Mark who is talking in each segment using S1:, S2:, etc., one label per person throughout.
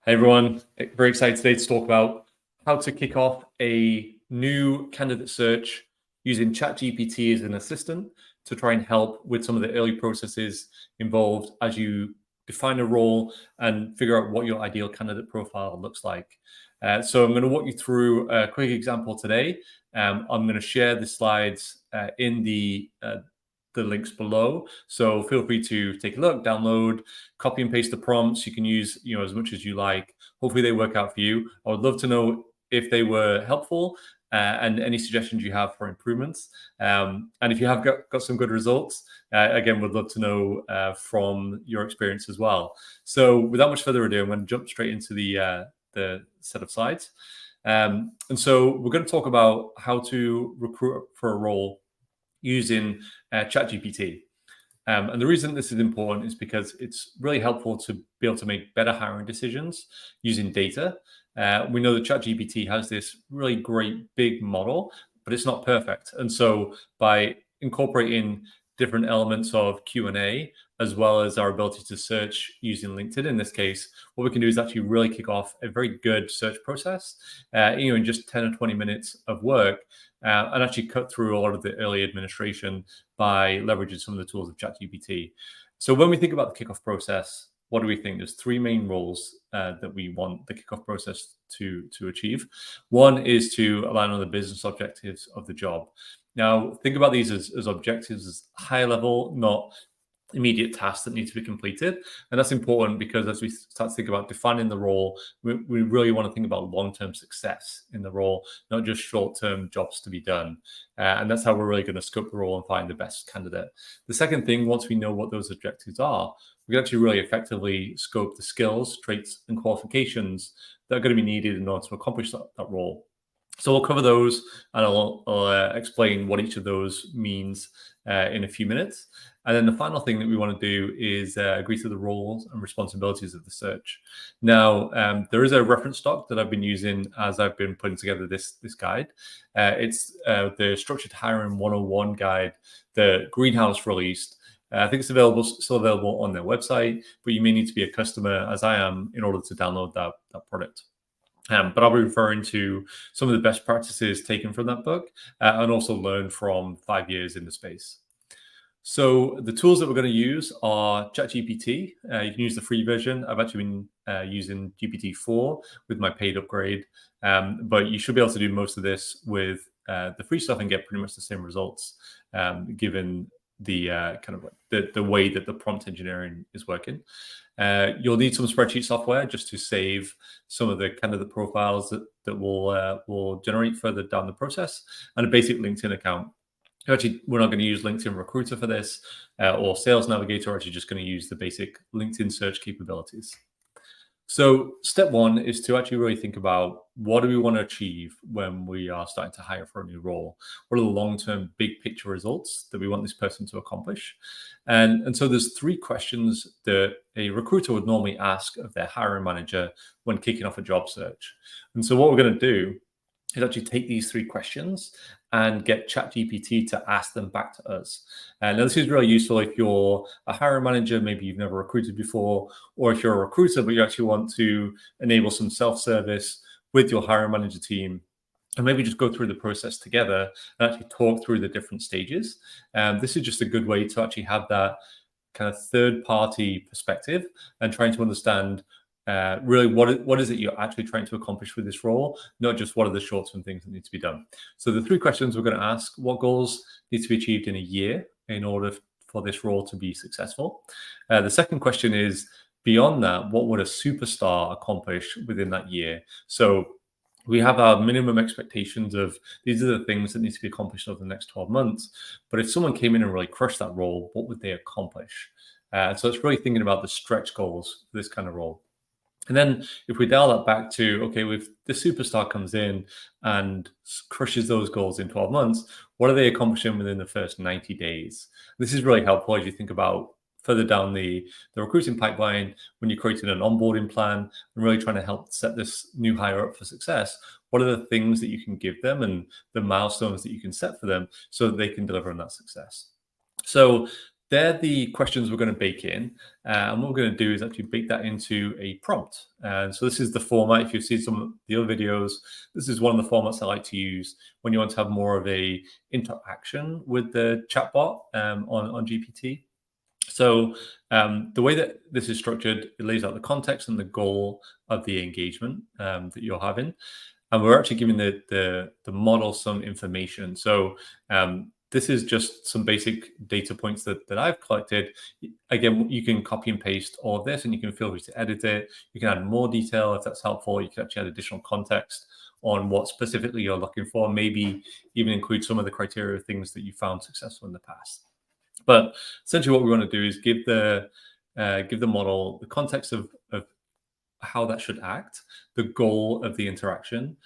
S1: Hey everyone, very excited today to talk about how to kick off a new candidate search using Chat GPT as an assistant to try and help with some of the early processes involved as you define a role and figure out what your ideal candidate profile looks like. So I'm going to walk you through a quick example today. I'm going to share the slides in the links below. So feel free to take a look, download, copy and paste the prompts. You can use, as much as you like. Hopefully they work out for you. I would love to know if they were helpful and any suggestions you have for improvements. And if you have got some good results, again, would love to know from your experience as well. So without much further ado, I'm going to jump straight into the set of slides. And so we're going to talk about how to recruit for a role using Chat GPT. And the reason this is important is because it's really helpful to be able to make better hiring decisions using data. We know that Chat GPT has this really great big model, but it's not perfect. And so by incorporating different elements of Q&A, as well as our ability to search using LinkedIn, in this case, what we can do is actually really kick off a very good search process, in just 10 or 20 minutes of work, and actually cut through a lot of the early administration by leveraging some of the tools of ChatGPT. So when we think about the kickoff process, what do we think? There's three main roles that we want the kickoff process to achieve. One is to align on the business objectives of the job. Now, think about these as objectives, as high level, not immediate tasks that need to be completed. And that's important because as we start to think about defining the role, we really want to think about long-term success in the role, not just short-term jobs to be done. And that's how we're really going to scope the role and find the best candidate. The second thing, once we know what those objectives are, we can actually really effectively scope the skills, traits, and qualifications that are going to be needed in order to accomplish that role. So we'll cover those, and I'll explain what each of those means in a few minutes. And then the final thing that we want to do is agree to the roles and responsibilities of the search. Now, there is a reference doc that I've been using as I've been putting together this guide. It's the Structured Hiring 101 guide that Greenhouse released. I think it's still available on their website, but you may need to be a customer, as I am, in order to download that product. But I'll be referring to some of the best practices taken from that book and also learned from 5 years in the space. So the tools that we're going to use are ChatGPT. You can use the free version. I've actually been using GPT-4 with my paid upgrade, but you should be able to do most of this with the free stuff and get pretty much the same results, given the the way that the prompt engineering is working. You'll need some spreadsheet software just to save some of the candidate profiles that will generate further down the process, and a basic LinkedIn account. Actually, we're not going to use LinkedIn Recruiter for this or Sales Navigator. We're actually just going to use the basic LinkedIn search capabilities. So step one is to actually really think about what do we want to achieve when we are starting to hire for a new role? What are the long-term big picture results that we want this person to accomplish? And so there's three questions that a recruiter would normally ask of their hiring manager when kicking off a job search. And so what we're going to do is actually take these three questions and get ChatGPT to ask them back to us. Now, this is really useful if you're a hiring manager, maybe you've never recruited before, or if you're a recruiter, but you actually want to enable some self-service with your hiring manager team, and maybe just go through the process together and actually talk through the different stages. This is just a good way to actually have that kind of third-party perspective and trying to understand really what is it you're actually trying to accomplish with this role, not just what are the short-term things that need to be done. So the three questions we're going to ask: what goals need to be achieved in a year in order for this role to be successful? The second question is, beyond that, what would a superstar accomplish within that year? So we have our minimum expectations of these are the things that need to be accomplished over the next 12 months. But if someone came in and really crushed that role, what would they accomplish? So it's really thinking about the stretch goals for this kind of role. And then if we dial that back to, okay, if the superstar comes in and crushes those goals in 12 months, what are they accomplishing within the first 90 days? This is really helpful as you think about further down the recruiting pipeline, when you're creating an onboarding plan and really trying to help set this new hire up for success. What are the things that you can give them and the milestones that you can set for them so that they can deliver on that success? So they're the questions we're going to bake in. And what we're going to do is actually bake that into a prompt. And so this is the format. If you've seen some of the other videos, this is one of the formats I like to use when you want to have more of a interaction with the chatbot on GPT. So the way that this is structured, it lays out the context and the goal of the engagement that you're having, and we're actually giving the model some information. So this is just some basic data points that I've collected. Again, you can copy and paste all of this, and you can feel free to edit it. You can add more detail if that's helpful. You can actually add additional context on what specifically you're looking for. Maybe even include some of the criteria of things that you found successful in the past. But essentially, what we want to do is give the model the context of how that should act, the goal of the interaction,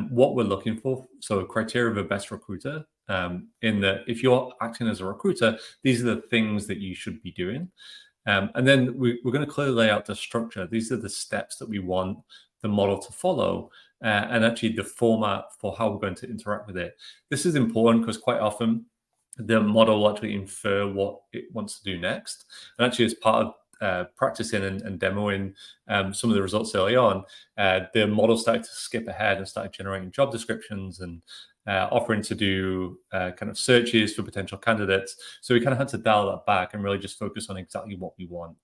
S1: what we're looking for. So, criteria of a best recruiter. In that, if you're acting as a recruiter, these are the things that you should be doing. And then we're going to clearly lay out the structure. These are the steps that we want the model to follow, and actually the format for how we're going to interact with it. This is important because quite often the model will actually infer what it wants to do next. And actually, as part of practicing and demoing some of the results early on, the model started to skip ahead and started generating job descriptions and offering to do kind of searches for potential candidates. So we kind of had to dial that back and really just focus on exactly what we want.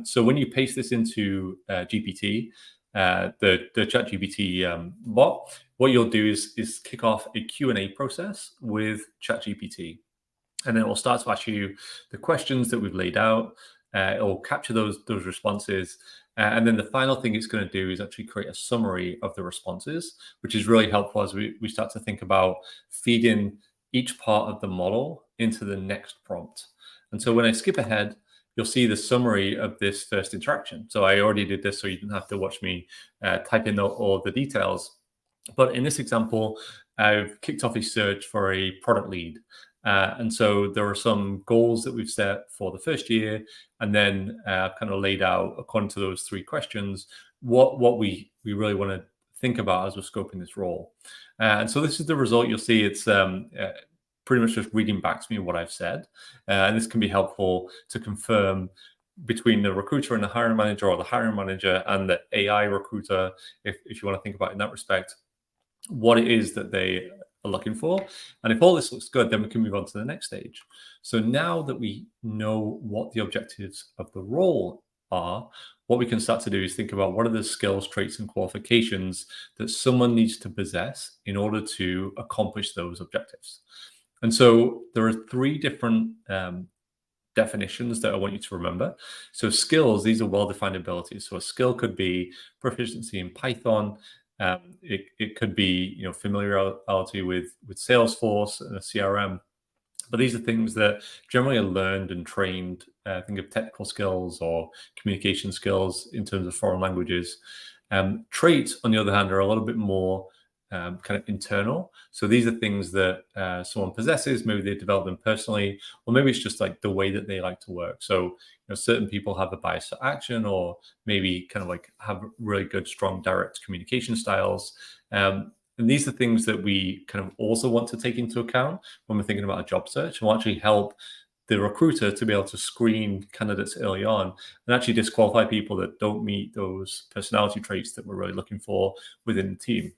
S1: So when you paste this into GPT, the Chat GPT bot, what you'll do is kick off a Q&A process with Chat GPT. And then it will start to ask you the questions that we've laid out. It will capture those responses. And then the final thing it's going to do is actually create a summary of the responses, which is really helpful as we start to think about feeding each part of the model into the next prompt. And so when I skip ahead, you'll see the summary of this first interaction. So I already did this, so you didn't have to watch me type in all the details. But in this example, I've kicked off a search for a product lead. And so there are some goals that we've set for the first year, and then kind of laid out according to those 3 questions what we really want to think about as we're scoping this role. And so this is the result. You'll see it's pretty much just reading back to me what I've said, and this can be helpful to confirm between the recruiter and the hiring manager, or the hiring manager and the AI recruiter, if you want to think about it in that respect, what it is that they are looking for. And if all this looks good, then we can move on to the next stage. So now that we know what the objectives of the role are, what we can start to do is think about what are the skills, traits, and qualifications that someone needs to possess in order to accomplish those objectives. And so there are 3 different definitions that I want you to remember. So skills, these are well-defined abilities. So a skill could be proficiency in Python. It could be familiarity with Salesforce and a CRM. But these are things that generally are learned and trained. Think of technical skills or communication skills in terms of foreign languages. Traits, on the other hand, are a little bit more kind of internal. So these are things that someone possesses. Maybe they develop them personally, or maybe it's just like the way that they like to work. So certain people have a bias for action, or maybe kind of like have really good, strong, direct communication styles. And these are things that we kind of also want to take into account when we're thinking about a job search, and will actually help the recruiter to be able to screen candidates early on and actually disqualify people that don't meet those personality traits that we're really looking for within the team.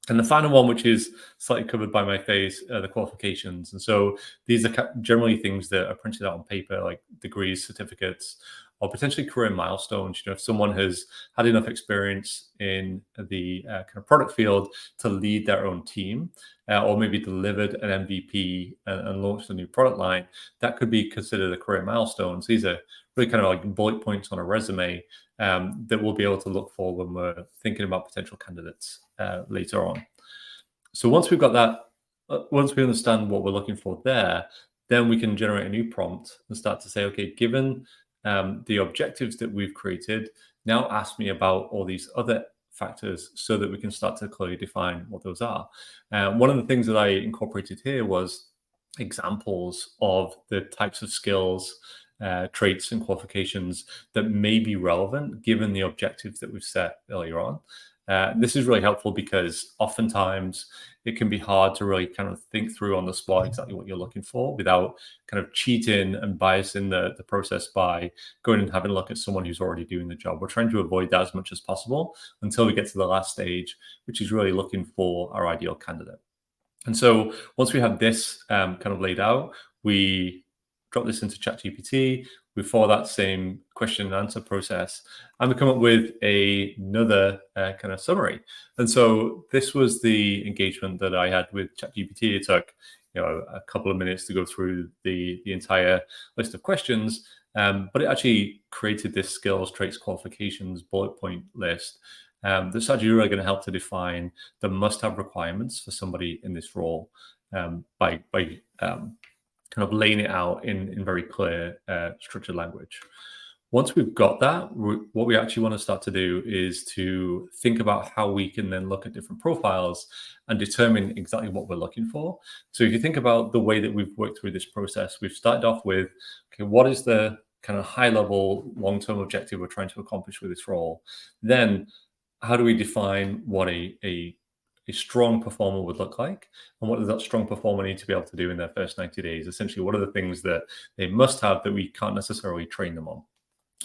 S1: And the final one, which is slightly covered by my face, the qualifications. And so these are generally things that are printed out on paper, like degrees, certificates, or potentially career milestones. If someone has had enough experience in the kind of product field to lead their own team, or maybe delivered an MVP and launched a new product line, that could be considered a career milestone. So these are really kind of like bullet points on a resume that we'll be able to look for when we're thinking about potential candidates later on. So once we've got that, once we understand what we're looking for there, then we can generate a new prompt and start to say, okay, given the objectives that we've created, now ask me about all these other factors so that we can start to clearly define what those are. One of the things that I incorporated here was examples of the types of skills traits and qualifications that may be relevant given the objectives that we've set earlier on. This is really helpful because oftentimes it can be hard to really kind of think through on the spot exactly what you're looking for without kind of cheating and biasing the process by going and having a look at someone who's already doing the job. We're trying to avoid that as much as possible until we get to the last stage, which is really looking for our ideal candidate. And so once we have this kind of laid out, we drop this into Chat GPT, we follow that same question and answer process, and we come up with another kind of summary. And so this was the engagement that I had with Chat GPT. It took a couple of minutes to go through the entire list of questions, but it actually created this skills, traits, qualifications bullet point list that's actually really going to help to define the must-have requirements for somebody in this role by kind of laying it out in very clear, structured language. Once we've got that, what we actually want to start to do is to think about how we can then look at different profiles and determine exactly what we're looking for. So if you think about the way that we've worked through this process, we've started off with, okay, what is the kind of high-level long-term objective we're trying to accomplish with this role? Then how do we define what a strong performer would look like, and what does that strong performer need to be able to do in their first 90 days? Essentially, what are the things that they must have that we can't necessarily train them on?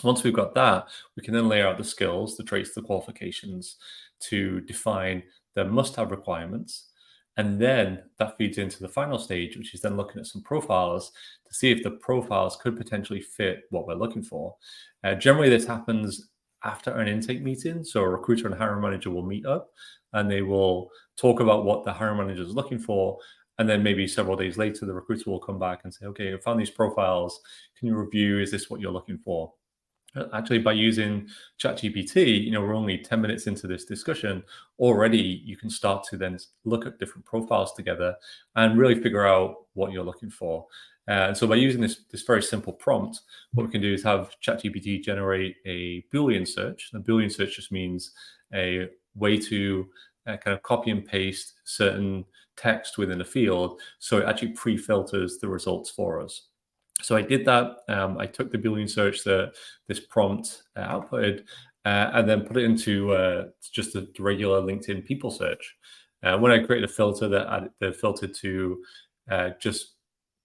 S1: Once we've got that, we can then lay out the skills, the traits, the qualifications to define the must-have requirements. And then that feeds into the final stage, which is then looking at some profiles to see if the profiles could potentially fit what we're looking for. Generally, this happens after an intake meeting. So a recruiter and hiring manager will meet up and they will talk about what the hiring manager is looking for. And then maybe several days later, the recruiter will come back and say, okay, I found these profiles. Can you review? Is this what you're looking for? Actually, by using Chat GPT, we're only 10 minutes into this discussion. Already, you can start to then look at different profiles together and really figure out what you're looking for. And so by using this very simple prompt, what we can do is have Chat GPT generate a Boolean search. A Boolean search just means a way to kind of copy and paste certain text within a field. So it actually pre-filters the results for us. So I did that. I took the Boolean search that this prompt outputted and then put it into just the regular LinkedIn people search. When I created a filter that filtered to just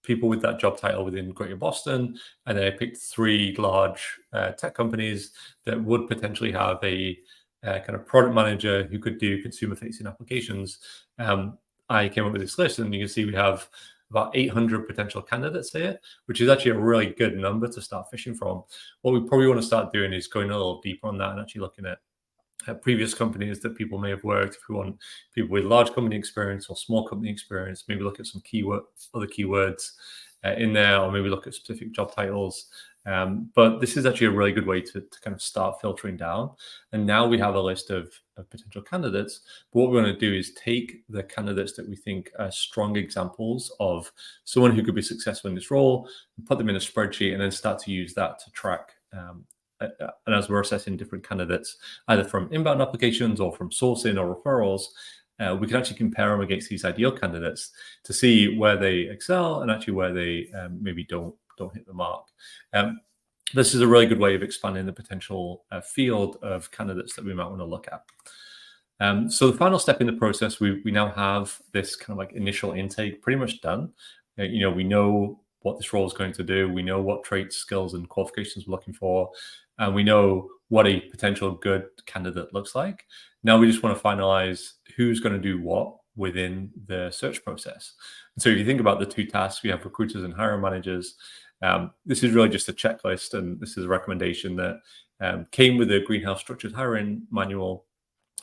S1: people with that job title within Greater Boston, and then I picked 3 large tech companies that would potentially have a kind of product manager who could do consumer-facing applications. I came up with this list, and you can see we have about 800 potential candidates here, which is actually a really good number to start fishing from. What we probably want to start doing is going a little deeper on that and actually looking at previous companies that people may have worked. If we want people with large company experience or small company experience, maybe look at some other keywords in there, or maybe look at specific job titles. But this is actually a really good way to kind of start filtering down. And now we have a list of potential candidates. But what we're going to do is take the candidates that we think are strong examples of someone who could be successful in this role, and put them in a spreadsheet, and then start to use that to track. And as we're assessing different candidates, either from inbound applications or from sourcing or referrals, we can actually compare them against these ideal candidates to see where they excel and actually where they maybe don't hit the mark. This is a really good way of expanding the potential field of candidates that we might want to look at. So the final step in the process, we now have this kind of like initial intake pretty much done. We know what this role is going to do. We know what traits, skills, and qualifications we're looking for. And we know what a potential good candidate looks like. Now we just want to finalize who's going to do what within the search process. And so if you think about the 2 tasks, we have recruiters and hiring managers. This is really just a checklist, and this is a recommendation that came with the Greenhouse Structured Hiring Manual,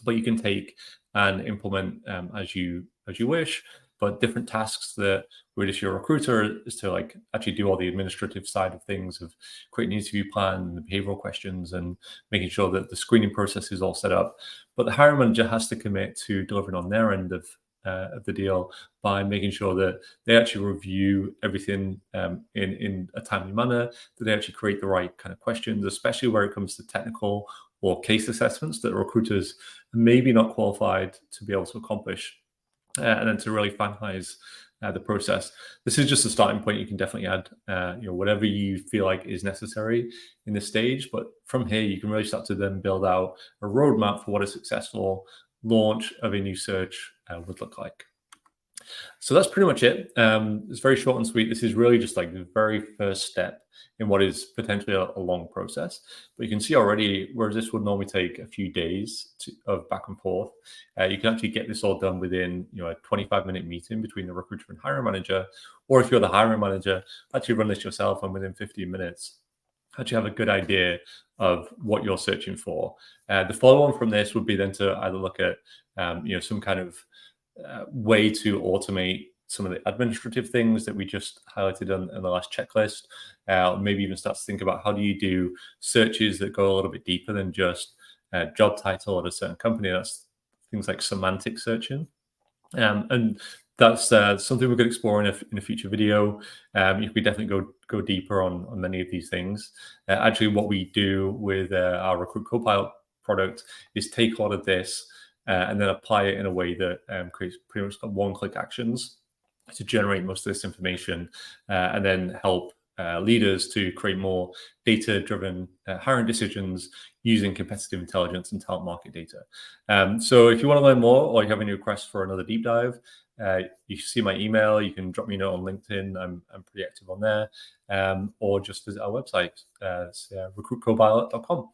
S1: but you can take and implement as you wish. But different tasks that really just your recruiter is to like actually do all the administrative side of things of creating an interview plan, the behavioral questions, and making sure that the screening process is all set up. But the hiring manager has to commit to delivering on their end of the deal by making sure that they actually review everything in a timely manner, that they actually create the right kind of questions, especially where it comes to technical or case assessments that recruiters may be not qualified to be able to accomplish. And then to really finalize the process. This is just a starting point. You can definitely add whatever you feel like is necessary in this stage, but from here you can really start to then build out a roadmap for what a successful launch of a new search would look like. So that's pretty much it. It's very short and sweet. This is really just like the very first step in what is potentially a long process. But you can see already, whereas this would normally take a few days of back and forth, you can actually get this all done within a 25-minute meeting between the recruiter and hiring manager. Or if you're the hiring manager, actually run this yourself, and within 15 minutes, actually have a good idea of what you're searching for. The follow-on from this would be then to either look at some kind of way to automate some of the administrative things that we just highlighted in the last checklist. Maybe even start to think about how do you do searches that go a little bit deeper than just job title at a certain company. That's things like semantic searching. And that's something we could explore in a future video. You could definitely go deeper on many of these things. Actually, what we do with our Recruit Copilot product is take all of this and then apply it in a way that creates pretty much one-click actions to generate most of this information and then help leaders to create more data-driven hiring decisions using competitive intelligence and talent market data. So if you want to learn more or you have any requests for another deep dive, you can see my email. You can drop me a note on LinkedIn. I'm pretty active on there. Or just visit our website, recruitcopilot.com.